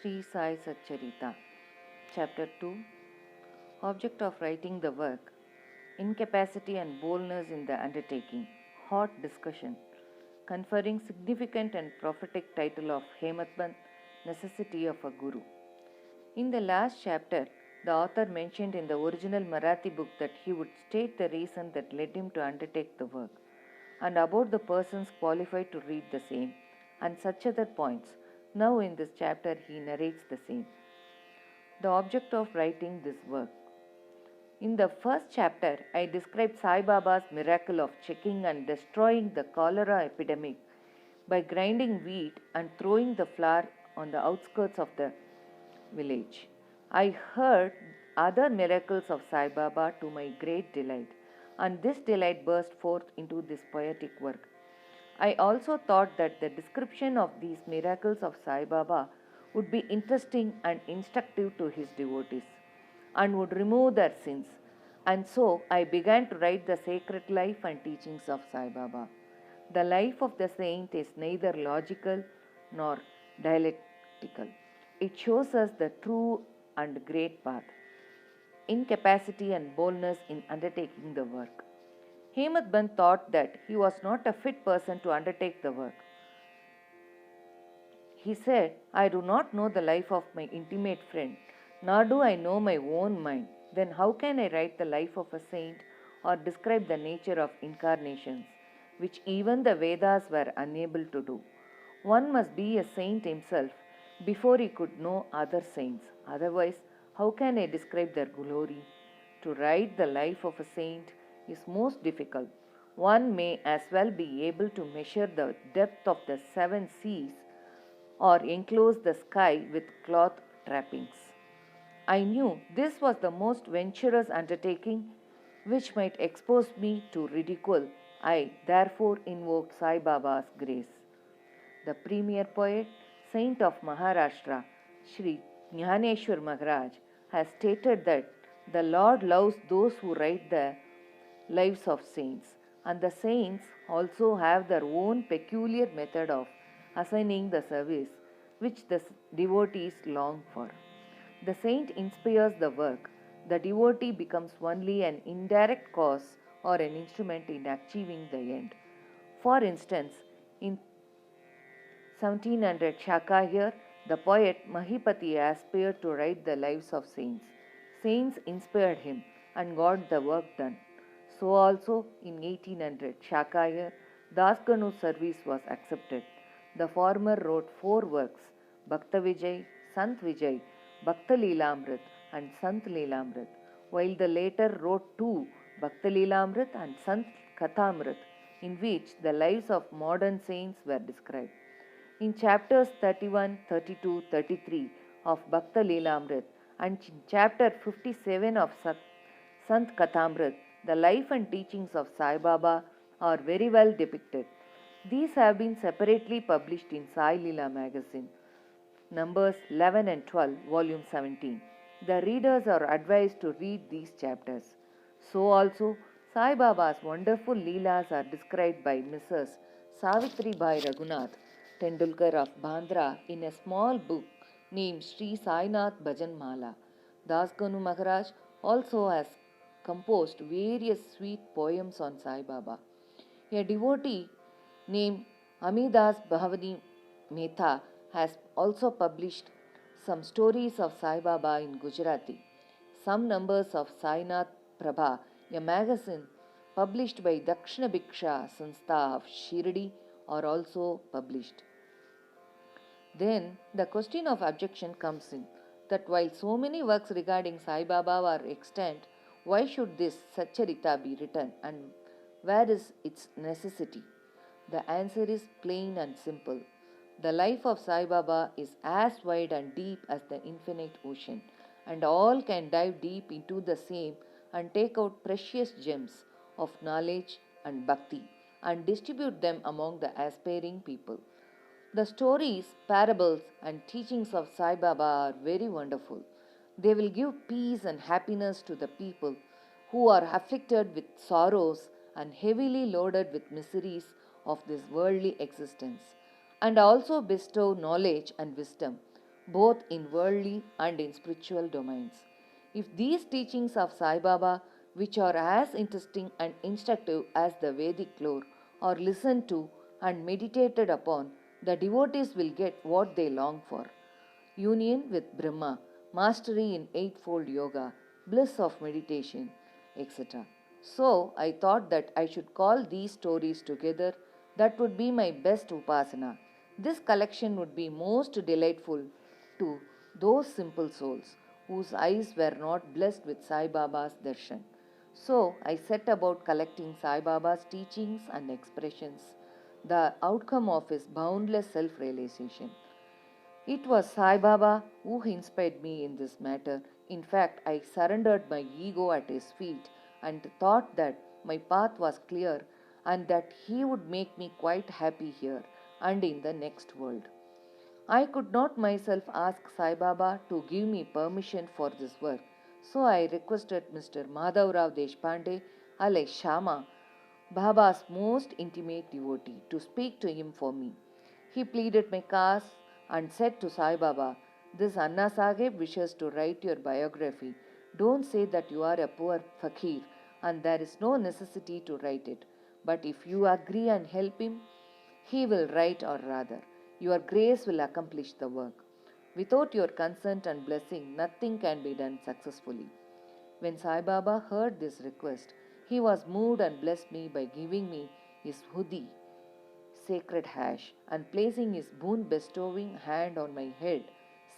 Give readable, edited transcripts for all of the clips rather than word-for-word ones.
Sri Sai Satcharita. Chapter 2. Object of writing the work. Incapacity and boldness in the undertaking. Hot discussion. Conferring significant and prophetic title of Hematband, necessity of a Guru. In the last chapter, the author mentioned in the original Marathi book that he would state the reason that led him to undertake the work, and about the persons qualified to read the same, and such other points. Now in this chapter he narrates the same. The object of writing this work. In the first chapter, I described Saibaba's miracle of checking and destroying the cholera epidemic by grinding wheat and throwing the flour on the outskirts of the village. I heard other miracles of Saibaba to my great delight, and this delight burst forth into this poetic work. I also thought that the description of these miracles of Saibaba would be interesting and instructive to his devotees, and would remove their sins. And so I began to write the sacred life and teachings of Saibaba. The life of the saint is neither logical nor dialectical. It shows us the true and great path, incapacity and boldness in undertaking the work. Hematband thought that he was not a fit person to undertake the work. He said, I do not know the life of my intimate friend, nor do I know my own mind. Then how can I write the life of a saint or describe the nature of incarnations, which even the Vedas were unable to do? One must be a saint himself before he could know other saints. Otherwise, how can I describe their glory? To write the life of a saint is most difficult. One may as well be able to measure the depth of the seven seas or enclose the sky with cloth trappings. I knew this was the most venturous undertaking which might expose me to ridicule. I therefore invoked Sai Baba's grace. The premier poet, saint of Maharashtra, Sri Jnaneshwar Maharaj, has stated that the Lord loves those who write the lives of saints, and the saints also have their own peculiar method of assigning the service which the devotees long for. The saint inspires the work, the devotee becomes only an indirect cause or an instrument in achieving the end. For instance, in 1700 Shakahir, the poet Mahipati aspired to write the lives of saints. Saints inspired him and got the work done. So also in 1800 Shakahir, Dasganu's service was accepted. The former wrote 4 works, Bhakta Vijay, Sant Vijay, Bhakta Leelamrit and Sant Leelamrit, while the later wrote 2, Bhakta Leelamrit and Sant Kathamrit, in which the lives of modern saints were described. In chapters 31, 32, 33 of Bhakta Leelamrit and chapter 57 of Sant Kathamrit, the life and teachings of Sai Baba are very well depicted. These have been separately published in Sai Leela magazine, numbers 11 and 12, volume 17. The readers are advised to read these chapters. So also, Sai Baba's wonderful Leelas are described by Mrs. Savitri Bai Raghunath Tendulkar of Bandra in a small book named Sri Sainath Bhajan Mala. Dasganu Maharaj also has composed various sweet poems on Sai Baba. A devotee named Amidas Bhavani Mehta has also published some stories of Sai Baba in Gujarati. Some numbers of Sainath Prabha, a magazine published by Dakshina Bhiksha Sanstha of Shirdi, are also published. Then the question of objection comes in, that while so many works regarding Sai Baba are extant, why should this Satcharita be written, and where is its necessity? The answer is plain and simple. The life of Sai Baba is as wide and deep as the infinite ocean, and all can dive deep into the same and take out precious gems of knowledge and bhakti and distribute them among the aspiring people. The stories, parables, and teachings of Sai Baba are very wonderful. They will give peace and happiness to the people who are afflicted with sorrows and heavily loaded with miseries of this worldly existence, and also bestow knowledge and wisdom both in worldly and in spiritual domains. If these teachings of Sai Baba, which are as interesting and instructive as the Vedic lore, are listened to and meditated upon, the devotees will get what they long for: union with Brahma, mastery in eightfold yoga, bliss of meditation, etc. So I thought that I should call these stories together. That would be my best upasana. This collection would be most delightful to those simple souls whose eyes were not blessed with Sai Baba's darshan. So I set about collecting Sai Baba's teachings and expressions, the outcome of his boundless self realization. It was Sai Baba who inspired me in this matter. In fact, I surrendered my ego at his feet and thought that my path was clear and that he would make me quite happy here and in the next world. I could not myself ask Sai Baba to give me permission for this work, so I requested Mr. Madhavrao Deshpande, alias Shama, Baba's most intimate devotee, to speak to him for me. He pleaded my cause and said to Sai Baba, "This Anna Sahib wishes to write your biography. Don't say that you are a poor fakir and there is no necessity to write it. But if you agree and help him, he will write, or rather, your grace will accomplish the work. Without your consent and blessing, nothing can be done successfully." When Sai Baba heard this request, he was moved and blessed me by giving me his hudi, sacred hash, and placing his boon bestowing hand on my head,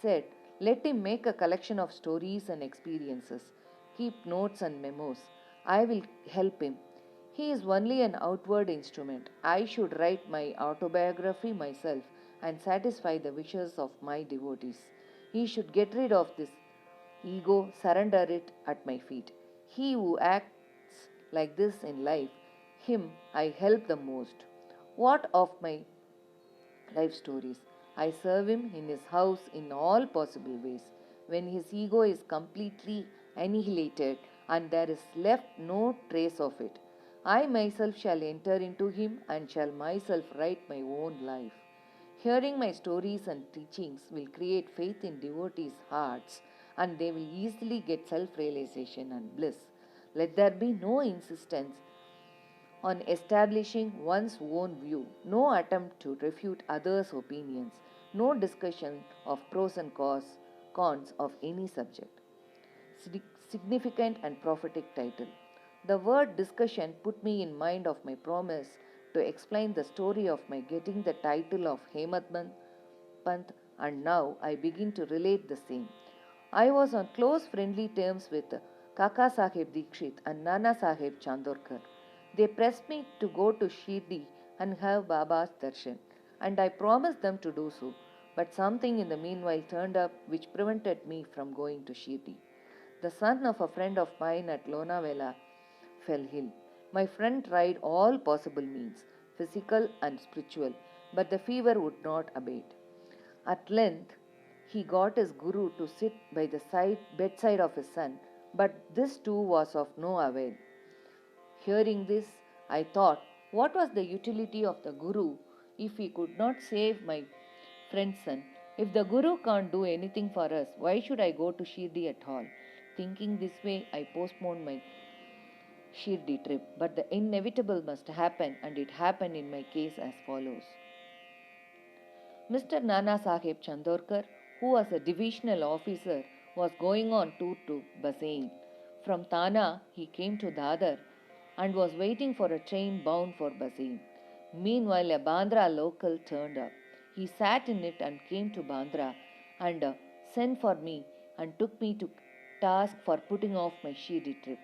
said, "Let him make a collection of stories and experiences. Keep notes and memos. I will help him. He is only an outward instrument. I should write my autobiography myself and satisfy the wishes of my devotees. He should get rid of this ego, surrender it at my feet. He who acts like this in life, him I help the most. What of my life stories? I serve him in his house in all possible ways. When his ego is completely annihilated and there is left no trace of it, I myself shall enter into him and shall myself write my own life. Hearing my stories and teachings will create faith in devotees' hearts and they will easily get self realization and bliss. Let there be no insistence on establishing one's own view, no attempt to refute others' opinions, no discussion of pros and cons of any subject. Significant and prophetic title. The word discussion put me in mind of my promise to explain the story of my getting the title of Hemadman Pant, and now I begin to relate the same. I was on close friendly terms with Kaka Sahib Dikshit and Nana Sahib Chandorkar. They pressed me to go to Shirdi and have Baba's darshan, and I promised them to do so, but something in the meanwhile turned up which prevented me from going to Shirdi. The son of a friend of mine at Lonavela fell ill. My friend tried all possible means, physical and spiritual, but the fever would not abate. At length, he got his guru to sit by the bedside of his son, but this too was of no avail. Hearing this, I thought, what was the utility of the guru if he could not save my friend's son? If the guru can't do anything for us, why should I go to Shirdi at all? Thinking this way, I postponed my Shirdi trip, but the inevitable must happen, and it happened in my case as follows. Mr. Nana Sahib Chandorkar, who was a divisional officer, was going on tour to Bazain. From Thana, he came to Dadar and was waiting for a train bound for Bazain. Meanwhile, a Bandra local turned up. He sat in it and came to Bandra and sent for me and took me to task for putting off my Shirdi trip.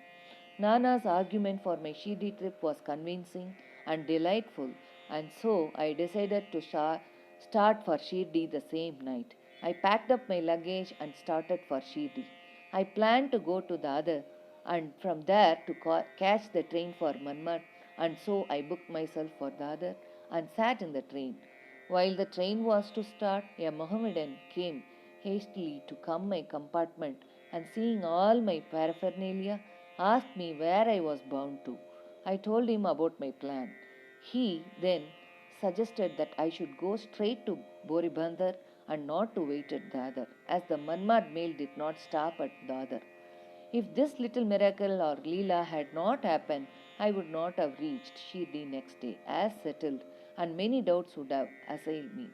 Nana's argument for my Shirdi trip was convincing and delightful, and so I decided to start for Shirdi the same night. I packed up my luggage and started for Shirdi. I planned to go to Dadar and from there to catch the train for Manmar, and so I booked myself for Dadar and sat in the train. While the train was to start, a Mohammedan came hastily to come my compartment and seeing all my paraphernalia asked me where I was bound to. I told him about my plan. He then suggested that I should go straight to Boribandar and not to wait at the other, as the Manmad mail did not stop at the other. If this little miracle or Leela had not happened, I would not have reached Shirdi next day, as settled, and many doubts would have assailed me.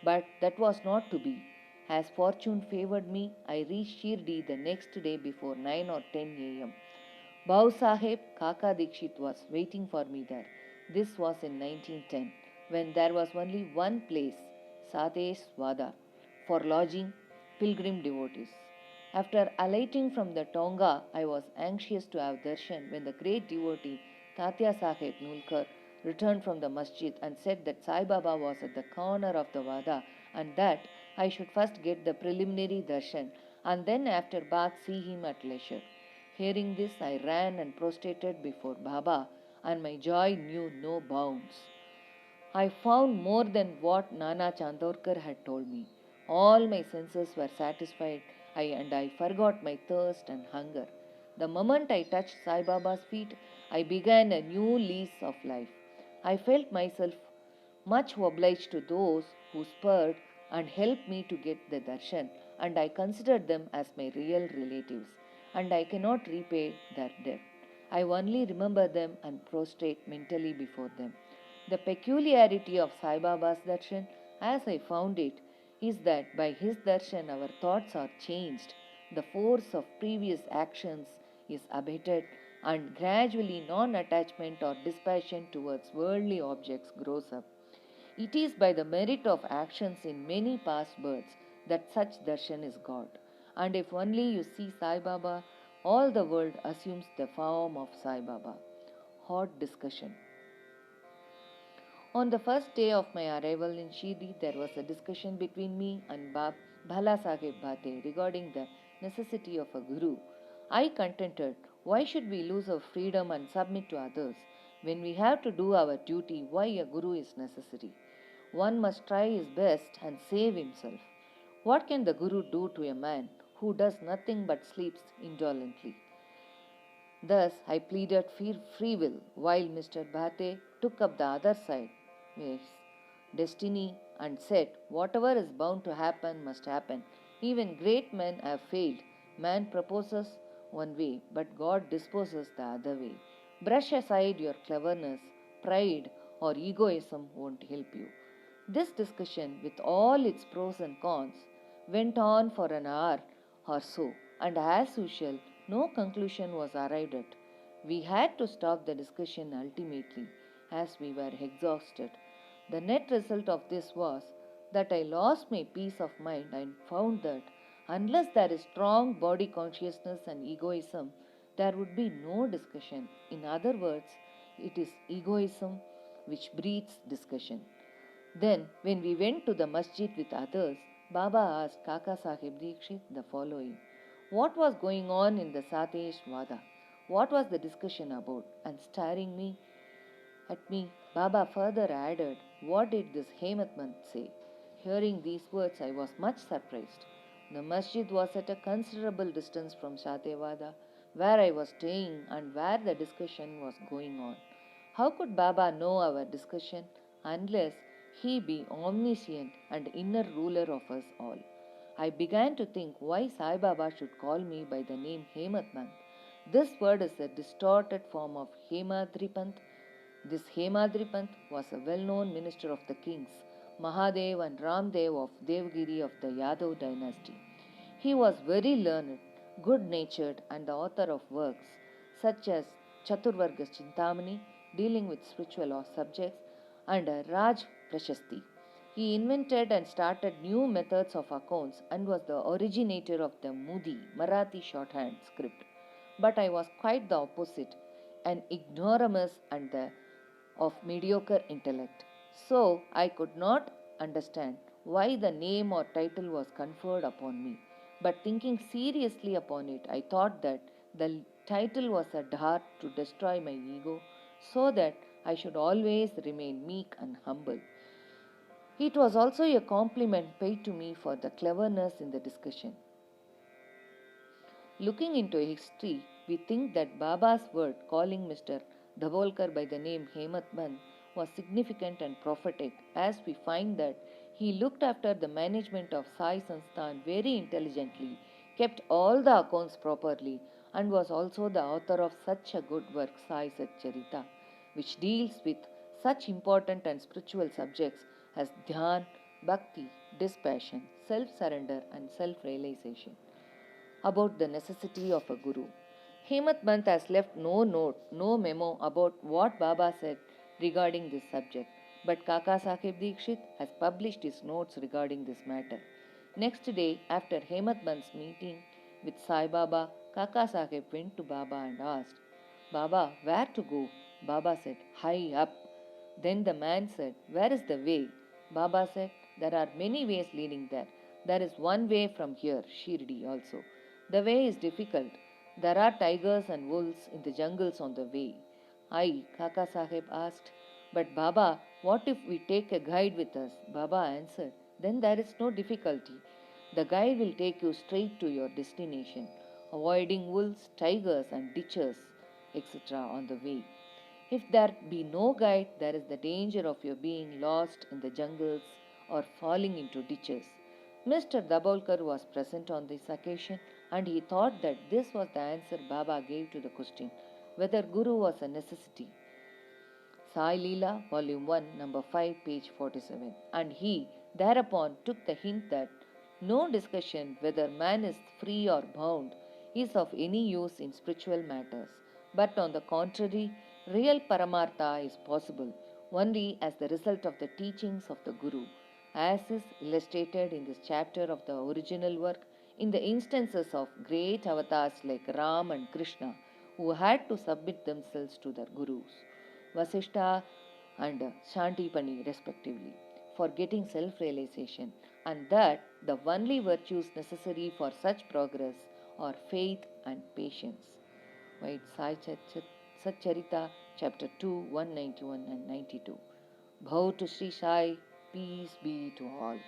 But that was not to be. As fortune favored me, I reached Shirdi the next day before 9 or 10 a.m. Bhau Sahib Kaka Dikshit was waiting for me there. This was in 1910, when there was only one place, Satesh Wada, for lodging pilgrim devotees. After alighting from the Tonga, I was anxious to have darshan when the great devotee Tatya Sahib Nulkar returned from the masjid and said that Saibaba was at the corner of the Wada and that I should first get the preliminary darshan and then after bath see him at leisure. Hearing this, I ran and prostrated before Baba, and my joy knew no bounds. I found more than what Nana Chandorkar had told me. All my senses were satisfied, and I forgot my thirst and hunger. The moment I touched Sai Baba's feet, I began a new lease of life. I felt myself much obliged to those who spurred and helped me to get the darshan, and I considered them as my real relatives, and I cannot repay their debt. I only remember them and prostrate mentally before them. The peculiarity of Sai Baba's darshan, as I found it, is that by his darshan our thoughts are changed, the force of previous actions is abated, and gradually non attachment or dispassion towards worldly objects grows up. It is by the merit of actions in many past births that such darshan is got. And if only you see Sai Baba, all the world assumes the form of Sai Baba. Hot discussion. On the first day of my arrival in Shirdi, there was a discussion between me and Bhala Sahib Bhate regarding the necessity of a guru. I contended, why should we lose our freedom and submit to others? When we have to do our duty, why a guru is necessary? One must try his best and save himself. What can the guru do to a man who does nothing but sleeps indolently? Thus, I pleaded free will, while Mr. Bhate took up the other side, yes, destiny, and said, whatever is bound to happen must happen. Even great men have failed. Man proposes one way, but God disposes the other way. Brush aside your cleverness, pride, or egoism won't help you. This discussion, with all its pros and cons, went on for an hour or so, and as usual, no conclusion was arrived at. We had to stop the discussion ultimately, as we were exhausted. The net result of this was that I lost my peace of mind and found that unless there is strong body consciousness and egoism, there would be no discussion. In other words, it is egoism which breeds discussion. Then, when we went to the masjid with others, Baba asked Kaka Sahib Dikshit the following: what was going on in the Satesh Vada? What was the discussion about? And staring at me, Baba further added, what did this Hematman say? Hearing these words, I was much surprised. The masjid was at a considerable distance from Satewada, where I was staying and where the discussion was going on. How could Baba know our discussion unless he be omniscient and inner ruler of us all? I began to think why Sai Baba should call me by the name Hematman. This word is a distorted form of Hemadripant. This Hemadripant was a well-known minister of the kings, Mahadev and Ramdev of Devgiri of the Yadav dynasty. He was very learned, good-natured and the author of works such as Chaturvarga Chintamani, dealing with spiritual subjects, and Raj Prashasti. He invented and started new methods of accounts and was the originator of the Mudi, Marathi shorthand script. But I was quite the opposite, an ignoramus and of mediocre intellect. So I could not understand why the name or title was conferred upon me. But thinking seriously upon it, I thought that the title was a dart to destroy my ego so that I should always remain meek and humble. It was also a compliment paid to me for the cleverness in the discussion. Looking into history, we think that Baba's word calling Mr. Davolkar by the name Hematman was significant and prophetic, as we find that He looked after the management of Sai Sansthan very intelligently, kept all the accounts properly, and was also the author of such a good work, Sai Satcharita, which deals with such important and spiritual subjects as dhyan, bhakti, dispassion, self surrender, and self realization. About the necessity of a guru. Hemat Bant has left no note, no memo about what Baba said regarding this subject, but Kaka Sahib Dikshit has published his notes regarding this matter. Next day, after Hemat Bant's meeting with Saibaba, Kaka Sahib went to Baba and asked, Baba, where to go? Baba said, high up. Then the man said, where is the way? Baba said, there are many ways leading there. There is one way from here, Shirdi also. The way is difficult. There are tigers and wolves in the jungles on the way. I, Kaka Sahib asked, but Baba, what if we take a guide with us? Baba answered, then there is no difficulty. The guide will take you straight to your destination, avoiding wolves, tigers, and ditches, etc. on the way. If there be no guide, there is the danger of your being lost in the jungles or falling into ditches. Mr. Dabolkar was present on this occasion and he thought that this was the answer Baba gave to the question whether Guru was a necessity. Sai Leela, Volume 1, Number 5, page 47. And he thereupon took the hint that no discussion whether man is free or bound is of any use in spiritual matters, but on the contrary, real Paramartha is possible only as the result of the teachings of the Guru, as is illustrated in this chapter of the original work in the instances of great avatars like Ram and Krishna who had to submit themselves to their Gurus. Vasishta and Shantipani, respectively, for getting self realization, and that the only virtues necessary for such progress are faith and patience. White Satcharita, chapter 2, 191 and 92. Bhav to Sri Sai, peace be to all.